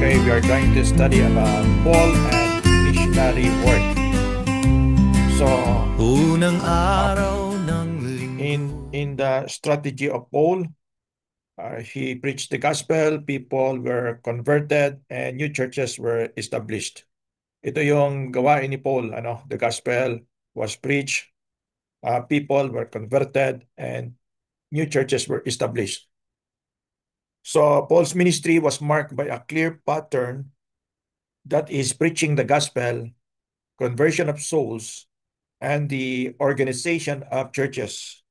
Today we are going to study about Paul and missionary work. So, Unang araw ng linggo. in the strategy of Paul, he preached the gospel, people were converted, and new churches were established. Ito yung gawain ni Paul, the gospel was preached, people were converted, and new churches were established. So Paul's ministry was marked by a clear pattern, that is preaching the gospel, conversion of souls, and the organization of churches.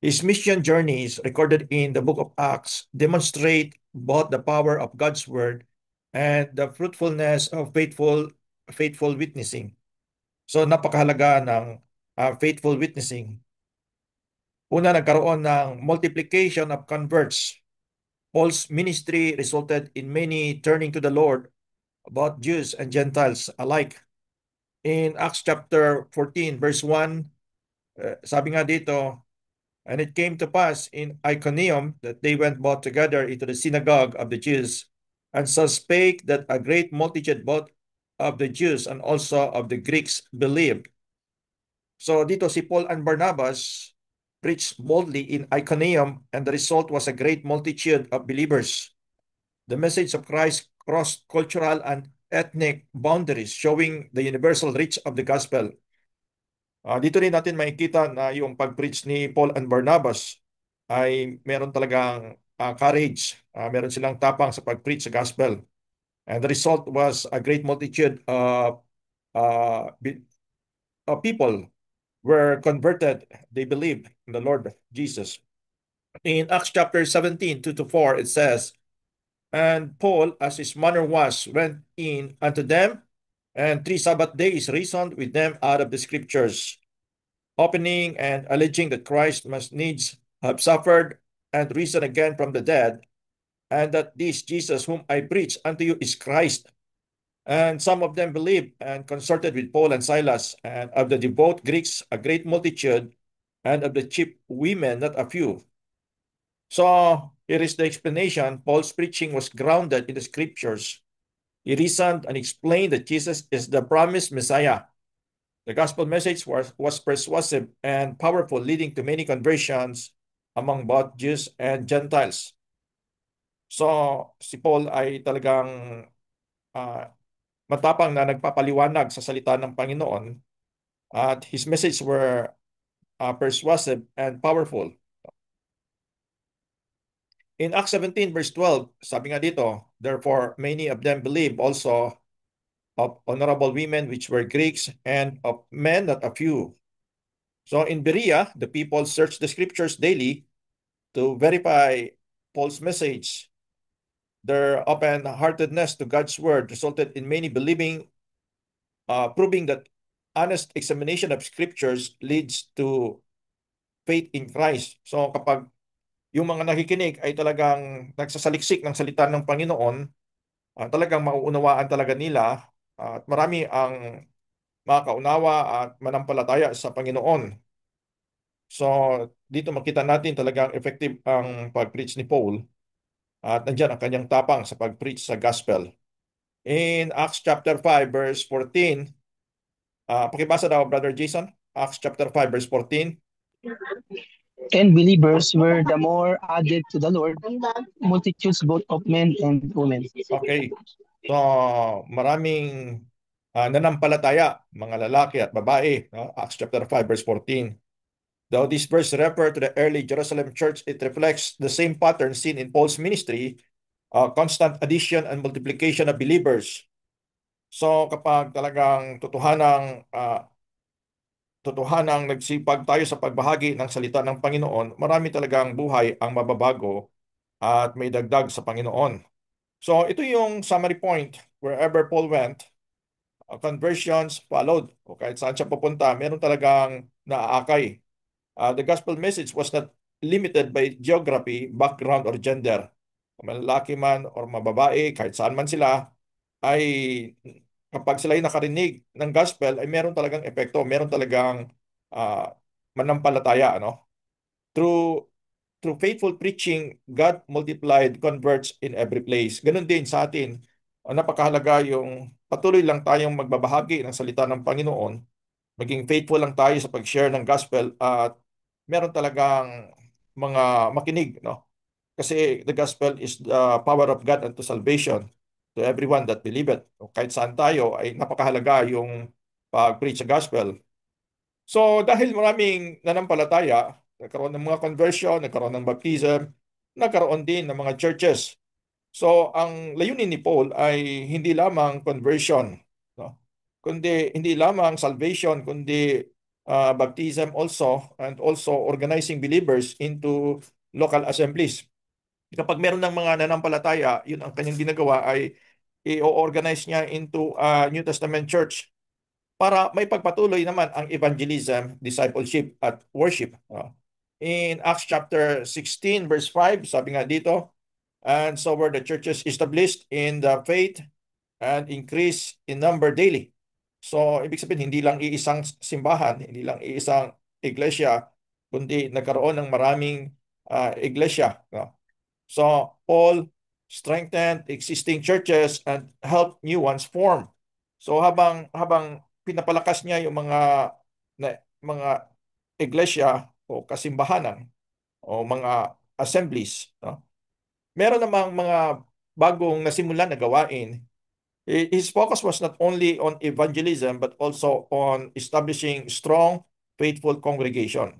His mission journeys, recorded in the book of Acts, demonstrate both the power of God's word and the fruitfulness of faithful witnessing. So napakahalaga ng faithful witnessing. Una, nagkaroon ng multiplication of converts. Paul's ministry resulted in many turning to the Lord, both Jews and Gentiles alike. In Acts chapter 14, verse 1, sabi nga dito, "And it came to pass in Iconium that they went both together into the synagogue of the Jews, and so spake that a great multitude both of the Jews and also of the Greeks believed." So dito si Paul and Barnabas preached boldly in Iconium, and the result was a great multitude of believers. The message of Christ crossed cultural and ethnic boundaries, showing the universal reach of the gospel. Dito rin natin makikita na yung pag-preach ni Paul and Barnabas ay meron talagang courage. Meron silang tapang sa pag-preach sa gospel. And the result was a great multitude of people were converted. They believed in the Lord Jesus. In Acts chapter 17, 2 to 4, it says, "And Paul, as his manner was, went in unto them, and 3 Sabbath days reasoned with them out of the scriptures, opening and alleging that Christ must needs have suffered and risen again from the dead, and that this Jesus whom I preach unto you is Christ. And some of them believed and consorted with Paul and Silas, and of the devout Greeks a great multitude, and of the chief women not a few." So here is the explanation. Paul's preaching was grounded in the scriptures. He reasoned and explained that Jesus is the promised Messiah. The gospel message was persuasive and powerful, leading to many conversions among both Jews and Gentiles. So, si Paul ay talagang uh, matapang na nagpapaliwanag sa salita ng Panginoon, at his message were persuasive and powerful. In Acts 17 verse 12, sabi nga dito, "Therefore many of them believe also, of honorable women which were Greeks, and of men not a few." So in Berea, the people searched the scriptures daily to verify Paul's message. Their open-heartedness to God's word resulted in many believing, proving that honest examination of scriptures leads to faith in Christ. So kapag yung mga nakikinig ay talagang nagsasaliksik ng salita ng Panginoon, talagang mauunawaan talaga nila, at marami ang makaunawa at manampalataya sa Panginoon. So dito makita natin talagang effective ang pag-preach ni Paul, at nandiyan ang kanyang tapang sa pag-preach sa gospel. In Acts chapter 5 verse 14, pakibasa daw Brother Jason, Acts chapter 5 verse 14. And believers were the more added to the Lord, multitudes both of men and women. Okay. So maraming nanampalataya, mga lalaki at babae, no? Acts chapter 5 verse 14. Though this verse refer to the early Jerusalem church, it reflects the same pattern seen in Paul's ministry, constant addition and multiplication of believers. So kapag talagang totohanang nagsipag tayo sa pagbahagi ng salita ng Panginoon, marami talagang buhay ang mababago at may dagdag sa Panginoon. So ito yung summary point. Wherever Paul went, conversions followed. O kahit saan siya pupunta, meron talagang naaakay. The gospel message was not limited by geography, background, or gender. Malalaki man or mababae, kahit saan man sila, ay kapag sila ay nakarinig ng gospel, ay meron talagang epekto, meron talagang ah, manampalataya, ano? Through through faithful preaching, God multiplied converts in every place. Ganun din sa atin. napakahalaga yung patuloy lang tayong magbabahagi ng salita ng Panginoon, maging faithful lang tayo sa pag-share ng gospel at meron talagang mga makinig, no? Kasi the gospel is the power of God unto salvation to everyone that believeth. Kahit saan tayo ay napakahalaga yung pag-preach sa gospel. So dahil maraming nanampalataya, nagkaroon ng mga conversion, nagkaroon ng baptism, nagkaroon din ng mga churches. So ang layunin ni Paul ay hindi lamang conversion, no? Kundi hindi lamang salvation, kundi baptism also, and also organizing believers into local assemblies. Kapag meron ng mga nanampalataya, yun ang kanyang ginagawa ay i-organize niya into a New Testament church para may pagpatuloy naman ang evangelism, discipleship at worship. In Acts chapter 16 verse 5, sabi nga dito, and so were the churches established in the faith and increase in number daily. So, ibig sabihin, hindi lang iisang simbahan, hindi lang iisang iglesia, kundi nagkaroon ng maraming iglesia. No? So, Paul strengthened existing churches and helped new ones form. So, habang pinapalakas niya yung mga iglesia o kasimbahanan o mga assemblies, no? Meron namang mga bagong nasimulan na gawain. His focus was not only on evangelism but also on establishing strong, faithful congregation.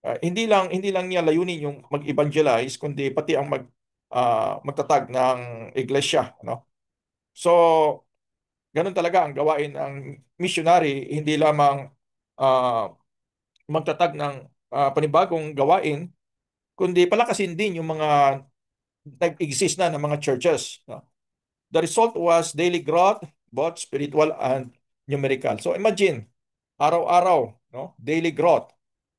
Hindi lang niya layunin yung mag-evangelize kundi pati ang magtatag ng iglesia, no? So, ganun talaga ang gawain ng missionary, hindi lamang ah, magtatag ng panibagong gawain kundi palakasin din yung mga nag-exist na ng mga churches, no? The result was daily growth, both spiritual and numerical. So imagine, araw-araw, no? Daily growth.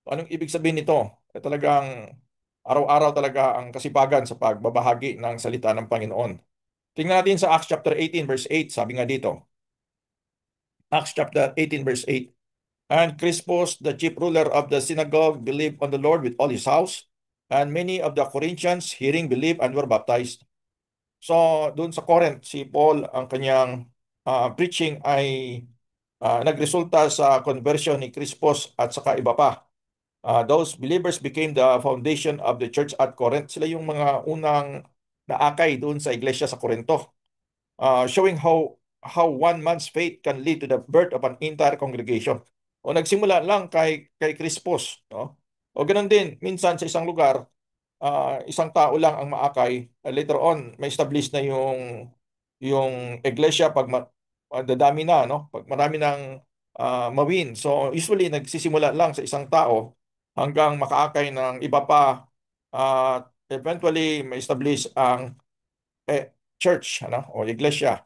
Anong ibig sabihin nito? Talagang araw-araw talaga ang kasipagan sa pagbabahagi ng salita ng Panginoon. Tingnan natin sa Acts chapter 18 verse 8, sabi nga dito. Acts chapter 18 verse 8. And Crispus, the chief ruler of the synagogue, believed on the Lord with all his house, and many of the Corinthians hearing believed and were baptized. So, doon sa Corinth, si Paul, ang kanyang preaching ay nagresulta sa conversion ni Crispus at saka iba pa. Those believers became the foundation of the church at Corinth. Sila yung mga unang naakay doon sa iglesia sa Corinto, showing how one man's faith can lead to the birth of an entire congregation. O nagsimula lang kay Crispus, no? O ganun din, minsan sa isang lugar, isang tao lang ang maakay. Later on, may establish na yung iglesia pag dadami na, no? Pag marami ng mawin. So usually nagsisimula lang sa isang tao hanggang makaakay ng iba pa at eventually may establish ang church, ano, o iglesia.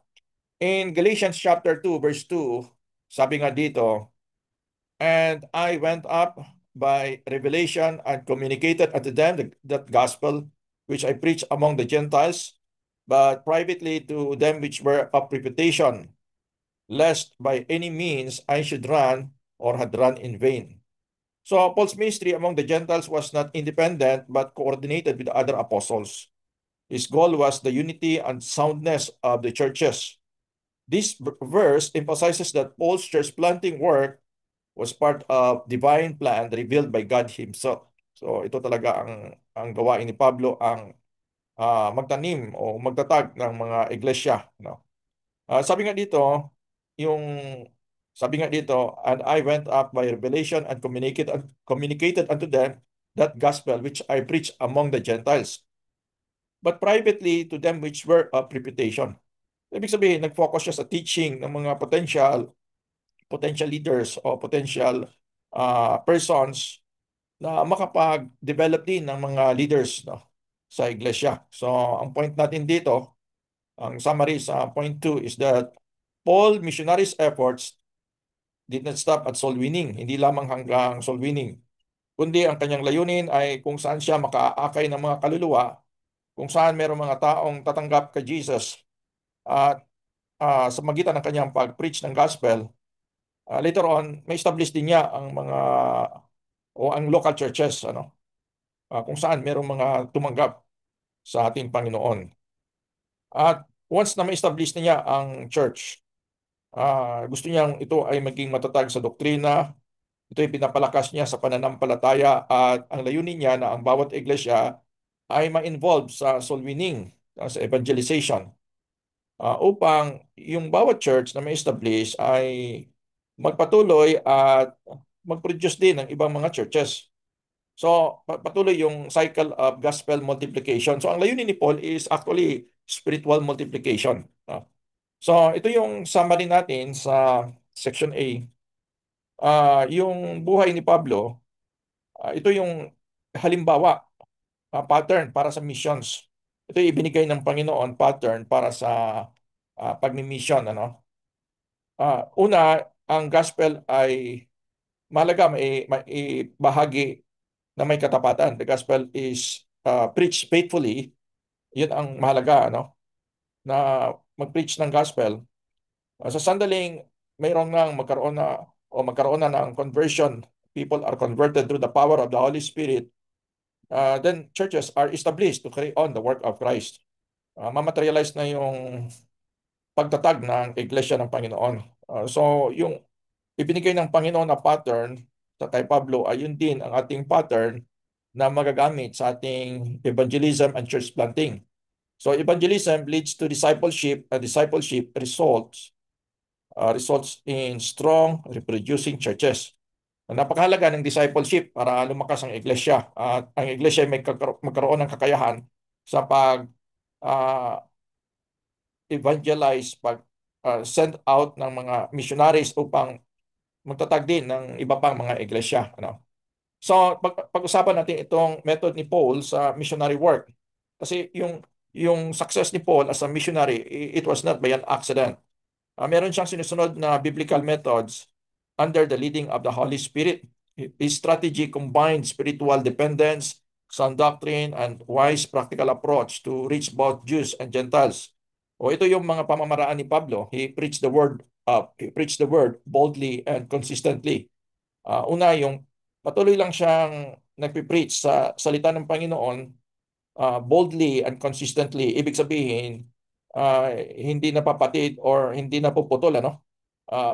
In Galatians chapter 2 verse 2, sabi nga dito, and I went up by revelation and communicated unto them that gospel which I preached among the Gentiles, but privately to them which were of reputation, lest by any means I should run or had run in vain. So Paul's ministry among the Gentiles was not independent but coordinated with the other apostles. His goal was the unity and soundness of the churches. This verse emphasizes that Paul's church planting work was part of divine plan revealed by God Himself. So ito talaga ang gawain ni Pablo, ang magtanim o magtatag ng mga iglesia, no? Sabi nga dito, yung sabi nga dito, and I went up by revelation and communicated unto them that gospel which I preached among the Gentiles, but privately to them which were of reputation. Ibig sabihin, nag-focus siya sa teaching ng mga potential leaders o potential persons na makapag-develop din ng mga leaders, no, sa iglesia. So, ang point natin dito, ang summary sa point 2 is that Paul missionaries efforts did not stop at soul winning, hindi lamang hanggang soul winning, kundi ang kanyang layunin ay kung saan siya makaakay ng mga kaluluwa, kung saan mayroong mga taong tatanggap kay Jesus at sa magitan ng kanyang pag-preach ng gospel. Later on, may establish din niya ang mga o ang local churches, ano, kung saan mayroong mga tumanggap sa ating Panginoon. At once na ma-establish na niya ang church, gusto niyang ito ay maging matatag sa doktrina, ito ay pinapalakas niya sa pananampalataya at ang layunin niya na ang bawat iglesia ay ma-involve sa soul winning, sa evangelization, upang yung bawat church na ma-establish ay magpatuloy at mag-produce din ng ibang mga churches. So, patuloy yung cycle of gospel multiplication. So, ang layunin ni Paul is actually spiritual multiplication. So, ito yung summary natin sa section A. Yung buhay ni Pablo, ito yung halimbawa, pattern para sa missions. Ito yung ibinigay ng Panginoon, pattern para sa pagmi-mission. Una, ang gospel ay mahalaga may bahagi na may katapatan. The gospel is preached faithfully. Yun ang mahalaga, na mag-preach ng gospel. Sa sandaling mayroong nang magkaroon na ng conversion, people are converted through the power of the Holy Spirit, then churches are established to carry on the work of Christ. Mamaterialize na yung pagtatag ng Iglesia ng Panginoon. So yung ibinigay ng Panginoon na pattern sa kay Pablo ay yun din ang ating pattern na magagamit sa ating evangelism and church planting. So evangelism leads to discipleship, and discipleship results in strong reproducing churches. Napakahalaga ng discipleship para lumakas ang iglesia at ang iglesia ay magkaroon ng kakayahan sa pag evangelize, pag send out ng mga missionaries upang magtatag din ng iba pang mga iglesia. So, pag-usapan natin itong method ni Paul sa missionary work. Kasi yung success ni Paul as a missionary, it was not by an accident. Meron siyang sinusunod na biblical methods under the leading of the Holy Spirit. His strategy combined spiritual dependence, sound doctrine, and wise practical approach to reach both Jews and Gentiles. Ito yung mga pamamaraan ni Pablo. He preached the word boldly and consistently. Una, yung patuloy lang siyang nagpipreach sa salita ng Panginoon, boldly and consistently. Ibig sabihin, hindi napapatid or hindi napuputol,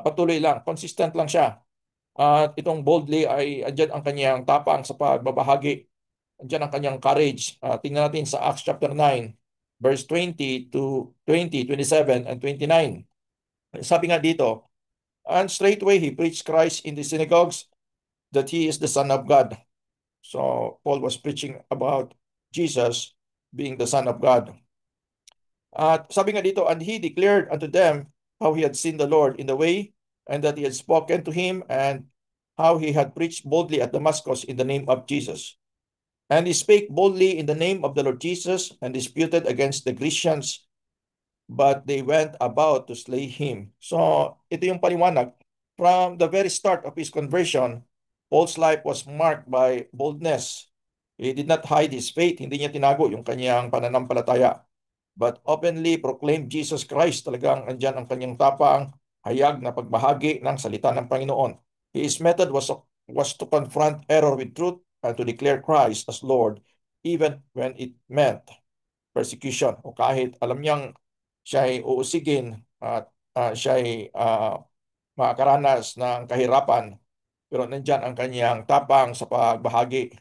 patuloy lang, consistent lang siya. At itong boldly ay andyan ang kanyang tapang sa pagbabahagi. Andyan ang kanyang courage. Tingnan natin sa Acts chapter 9, verse 20 to 20, 27, and 29. Sabi nga dito, and straightway he preached Christ in the synagogues that he is the Son of God. So Paul was preaching about Jesus being the Son of God. At sabi nga dito, and he declared unto them how he had seen the Lord in the way, and that he had spoken to him, and how he had preached boldly at Damascus in the name of Jesus. And he spake boldly in the name of the Lord Jesus, and disputed against the Grecians, but they went about to slay him. So ito yung paliwanag. From the very start of his conversion, Paul's life was marked by boldness. He did not hide his faith. Hindi niya tinago yung kanyang pananampalataya, but openly proclaimed Jesus Christ. Talagang andyan ang kanyang tapang, hayag na pagbahagi ng salita ng Panginoon. His method was to confront error with truth and to declare Christ as Lord, even when it meant persecution. O kahit alam niyang siya'y uusigin at siya'y makakaranas ng kahirapan, pero nandyan ang kanyang tapang sa pagbabahagi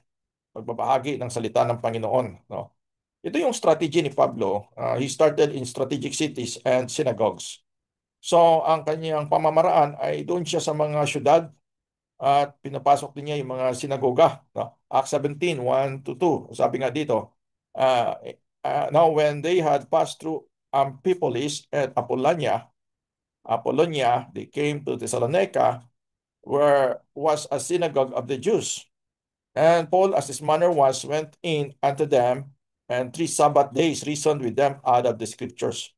ng salita ng Panginoon. Ito yung strategy ni Pablo. He started in strategic cities and synagogues. So, ang kanyang pamamaraan ay doon siya sa mga syudad at pinapasok din niya yung mga sinagoga. Acts 17, 1 to 2. Sabi nga dito, now when they had passed through Amphipolis and Apollonia, they came to Thessalonica, where was a synagogue of the Jews. And Paul, as his manner was, went in unto them, and 3 Sabbath days reasoned with them out of the scriptures.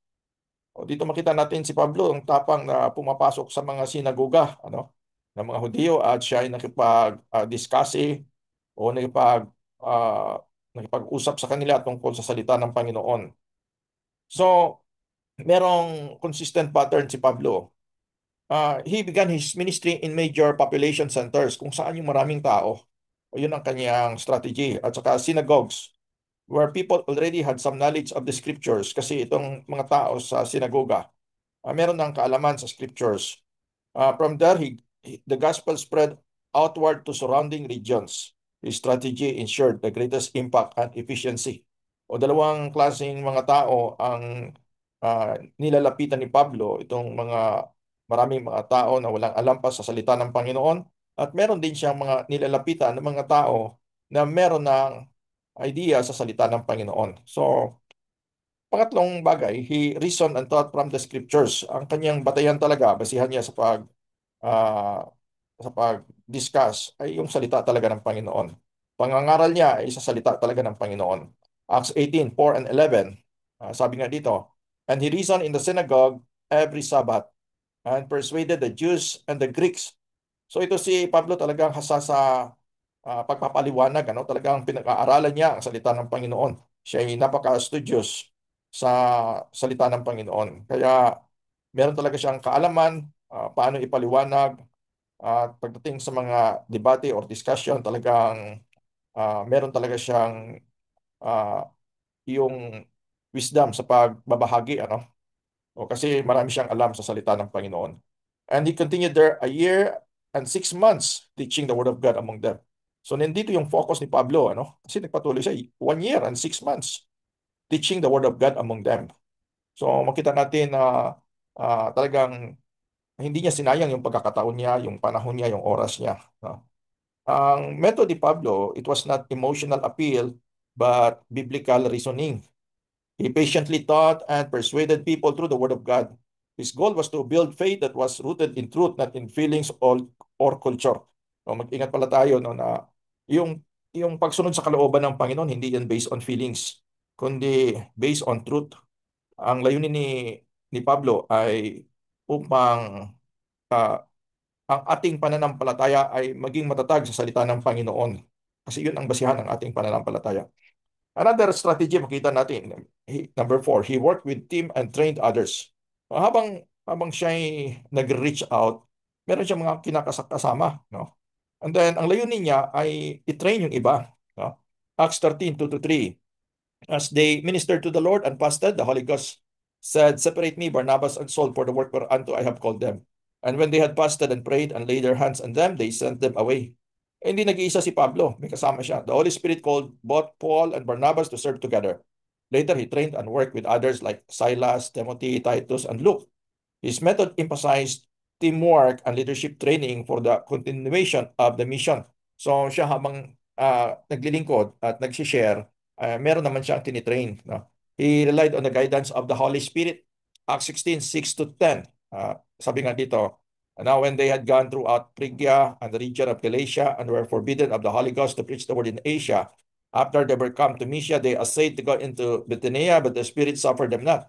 Dito makita natin si Pablo, ang tapang na pumapasok sa mga sinagoga, ng mga Hudyo, at siya ay nakipag-discuss o nakipag-usap sa kanila tungkol sa salita ng Panginoon. So, merong consistent pattern si Pablo. He began his ministry in major population centers, kung saan yung maraming tao. Yun ang kanyang strategy. At saka synagogues. where people already had some knowledge of the scriptures kasi itong mga tao sa sinagoga, meron ng kaalaman sa scriptures. From there, the gospel spread outward to surrounding regions. His strategy ensured the greatest impact and efficiency. O dalawang klaseng mga tao ang nilalapitan ni Pablo, itong maraming mga tao na walang alam pa sa salita ng Panginoon, at meron din siyang mga nilalapitan ng mga tao na meron ng idea sa salita ng Panginoon. So, pangatlong bagay, he reasoned and taught from the scriptures. Ang kanyang batayan talaga, basihan niya ah, sa pag-discuss ay yung salita talaga ng Panginoon. Pangangaral niya ay sa salita talaga ng Panginoon. Acts 18:4 and 11, sabi nga dito, and he reasoned in the synagogue every Sabbath and persuaded the Jews and the Greeks. So ito si Pablo talagang hasa sa pagpapaliwanag, ano? Talagang pinag-aaralan niya ang salita ng Panginoon. Siya ay napaka-studious sa salita ng Panginoon. Kaya meron talaga siyang kaalaman, paano ipaliwanag, at pagdating sa mga debate or discussion, talagang meron talaga siyang ah, yung wisdom sa pagbabahagi, ano? O kasi marami siyang alam sa salita ng Panginoon. And he continued there a year and 6 months teaching the word of God among them. So nandito yung focus ni Pablo, ano? Kasi nagpatuloy siya 1 year and 6 months teaching the word of God among them. So makita natin na talagang hindi niya sinayang yung pagkakataon niya, yung panahon niya, yung oras niya, no? Ang method ni Pablo, it was not emotional appeal, but biblical reasoning. He patiently taught and persuaded people through the Word of God. His goal was to build faith that was rooted in truth, not in feelings or culture. So, mag-ingat pala tayo, no, na yung, yung pagsunod sa kalooban ng Panginoon, hindi yan based on feelings, kundi based on truth. Ang layunin ni Pablo ay upang ah, ang ating pananampalataya ay maging matatag sa salita ng Panginoon. Kasi yun ang basihan ng ating pananampalataya. Another strategy makita natin, number 4, he worked with team and trained others. Habang siya ay nag-reach out, meron siyang mga kinakasama, no? And then, ang layunin niya ay i-train yung iba, no? Acts 13:2-3. As they ministered to the Lord and fasted, the Holy Ghost said, separate me, Barnabas and Saul, for the work whereunto I have called them. And when they had fasted and prayed and laid their hands on them, they sent them away. Hindi nag-iisa si Pablo, may kasama siya. The Holy Spirit called both Paul and Barnabas to serve together. Later, he trained and worked with others like Silas, Timothy, Titus, and Luke. His method emphasized teamwork and leadership training for the continuation of the mission. So siya habang naglilingkod at nagsishare, meron naman siyang tinitrain. No? He relied on the guidance of the Holy Spirit. Acts 16:6-10. Sabi nga dito, now when they had gone throughout Phrygia and the region of Galatia and were forbidden of the Holy Ghost to preach the word in Asia, after they were come to Mysia, they essayed to go into Bithynia, but the Spirit suffered them not.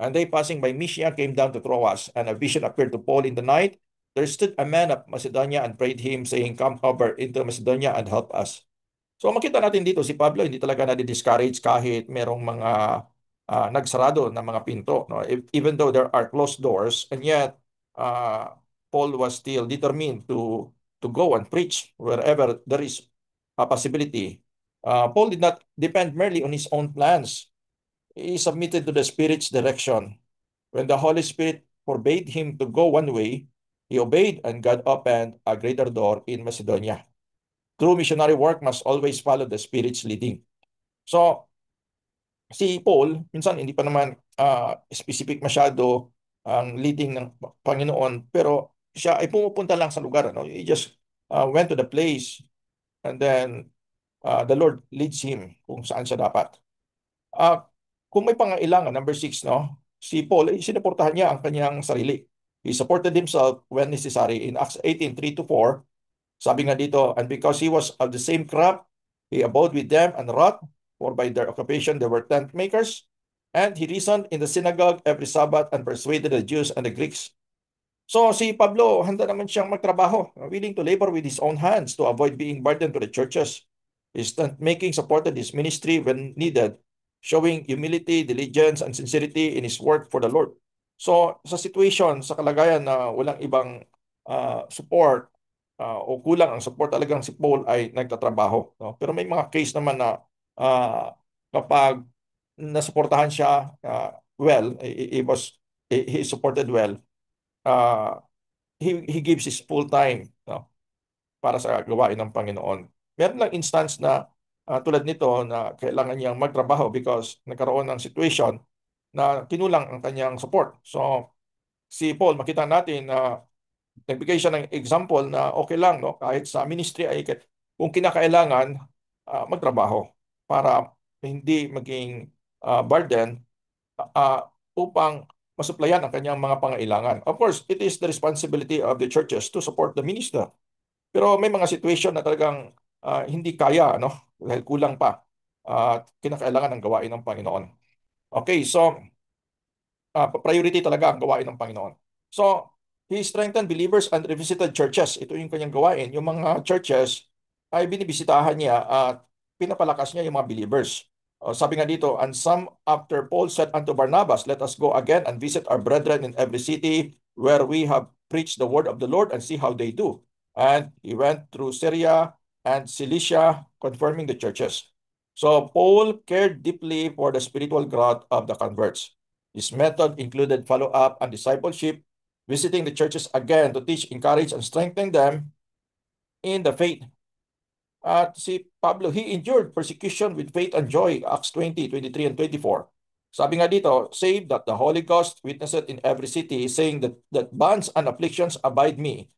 And they passing by Mysia came down to Troas, and a vision appeared to Paul in the night. There stood a man of Macedonia and prayed him, saying, come over into Macedonia and help us. So makita natin dito si Pablo hindi talaga na-discourage kahit merong mga nagsarado na mga pinto, no? Even though there are closed doors, and yet uh, Paul was still determined to go and preach wherever there is a possibility. Paul did not depend merely on his own plans. He submitted to the Spirit's direction. When the Holy Spirit forbade him to go one way, he obeyed, and God opened a greater door in Macedonia. True missionary work must always follow the Spirit's leading. So, si Paul, minsan hindi pa naman specific masyado ang leading ng Panginoon, pero siya ay pumupunta lang sa lugar. No? He just went to the place, and then the Lord leads him kung saan siya dapat. Ah, kung may pangailangan, number 6, no? Si Paul, sinuportahan niya ang kanyang sarili. He supported himself when necessary. In Acts 18:3-4, sabi nga dito, and because he was of the same craft, he abode with them and wrought, for by their occupation they were tent makers. And he reasoned in the synagogue every Sabbath and persuaded the Jews and the Greeks. So si Pablo, handa naman siyang magtrabaho, willing to labor with his own hands to avoid being burdened to the churches. His tent-making supported his ministry when needed, showing humility, diligence, and sincerity in his work for the Lord. So sa situation, sa kalagayan na walang ibang support o kulang ang support, talagang si Paul ay nagtatrabaho. No? Pero may mga case naman na kapag nasuportahan siya well, he is supported well, uh, he gives his full time, no, para sa gawain ng Panginoon. Meron lang instance na tulad nito na kailangan niyang magtrabaho because nagkaroon ng situation na kinulang ang kanyang support. So si Paul, makita natin na nagbigay siya ng example na okay lang, no, kahit sa ministry ay kung kinakailangan magtrabaho para hindi maging burden upang masuplayan ang kanyang mga pangailangan. Of course, it is the responsibility of the churches to support the minister. Pero may mga situation na talagang hindi kaya, no? Dahil kulang pa. Kinakailangan ng gawain ng Panginoon. Okay, so priority talaga ang gawain ng Panginoon. So, he strengthened believers and revisited churches. Ito yung kanyang gawain. Yung mga churches ay binibisitahan niya at pinapalakas niya yung mga believers. Sabi nga dito, and some after Paul said unto Barnabas, let us go again and visit our brethren in every city where we have preached the word of the Lord and see how they do. And he went through Syria and Cilicia, confirming the churches. So Paul cared deeply for the spiritual growth of the converts. His method included follow-up and discipleship, visiting the churches again to teach, encourage, and strengthen them in the faith. At si Pablo, he endured persecution with faith and joy, Acts 20, 23, and 24. Sabi nga dito, save that the Holy Ghost witnesseth in every city, saying that bonds and afflictions abide me.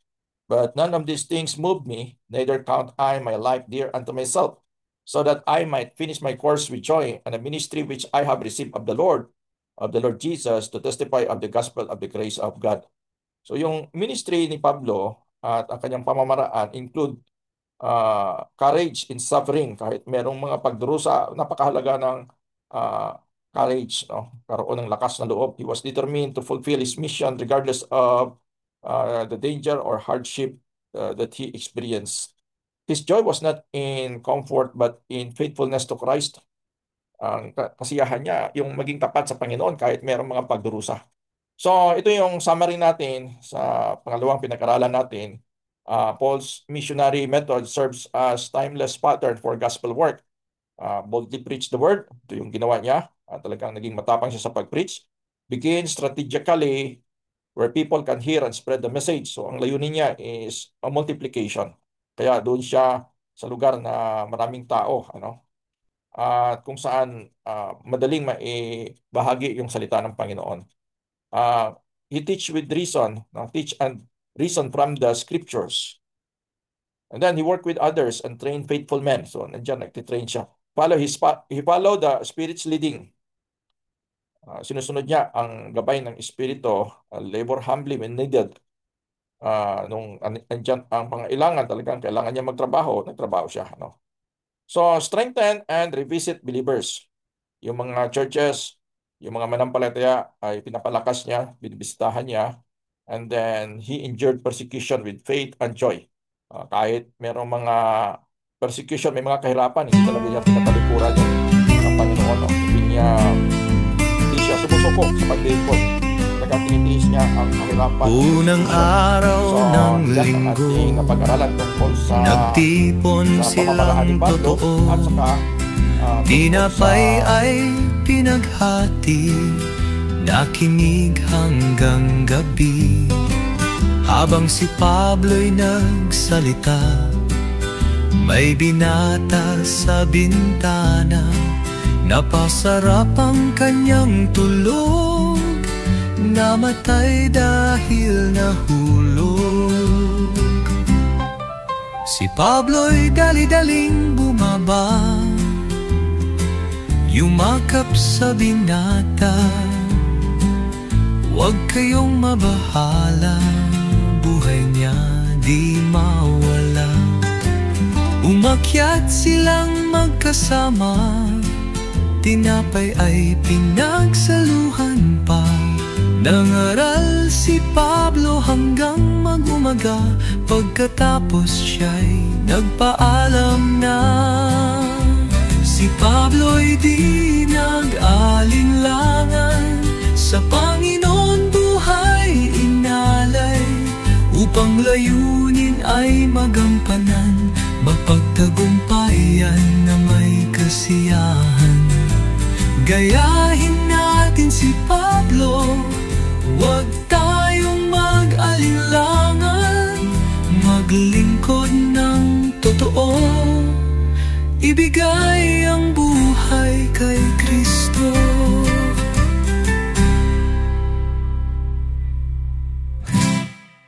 But none of these things moved me, neither count I my life dear unto myself, so that I might finish my course with joy and the ministry which I have received of the Lord Jesus, to testify of the gospel of the grace of God. So yung ministry ni Pablo at ang kanyang pamamaraan include courage in suffering. Kahit merong mga pagdurusa, napakahalaga ng courage, no? Karoon ng lakas na loob. He was determined to fulfill his mission regardless of the danger or hardship that he experienced. His joy was not in comfort but in faithfulness to Christ. Ang kasiyahan niya yung maging tapat sa Panginoon kahit merong mga pagdurusa. So ito yung summary natin sa pangalawang pinag-aralan natin. Paul's missionary method serves as timeless pattern for gospel work. Boldly preach the word. Ito yung ginawa niya. Talagang naging matapang siya sa pag-preach. Begin strategically where people can hear and spread the message. So ang layunin niya is a multiplication. Kaya doon siya sa lugar na maraming tao, ano? At kung saan madaling maibahagi yung salita ng Panginoon. He teach with reason, teach and reason from the scriptures. And then he worked with others and trained faithful men. So nandiyan, nagtitrain siya. He followed the Spirit's leading. Sinusunod niya ang gabay ng Espiritu, labor humbly when needed. Nung nandiyan ang pangailangan, talagang kailangan niya magtrabaho, nagtrabaho siya. No? So strengthen and revisit believers. Yung mga churches, yung mga manampalataya ay pinapalakas niya, binibisitahan niya. And then he endured persecution with faith and joy. Kahit merong mga persecution, may mga kahirapan, hindi talaga niya pinatalikuran ng Panginoon. No? Hindi siya sumusuko sa paglilingkod. Nagkatinitis niya ang kahirapan. Unang araw ng linggo, napag-aralan tungkol sa nagtipon silang totoo. At saka tinapay ay pinaghati, nakinig hanggang gabi. Habang si Pablo'y nagsalita, may binata sa bintana. Napasarap ang kanyang tulog, namatay dahil nahulog. Si Pablo'y dali-daling bumaba, yumakap sa binata. Huwag kayong mabahala, buhay niya di mawala. Umakyat silang magkasama, tinapay ay pinagsaluhan pa. Nangaral si Pablo hanggang mag-umaga, pagkatapos siya'y nagpaalam na. Si Pablo'y di nag-alinlangan, sa Panginoon buhay inalay, upang layunin ay magampanan, mapagtagumpayan na may kasiyahan. Gayahin natin si Pablo, huwag tayong mag-alinlangan, maglingkod ng totoo, ibigay ang buhay kay Kristo.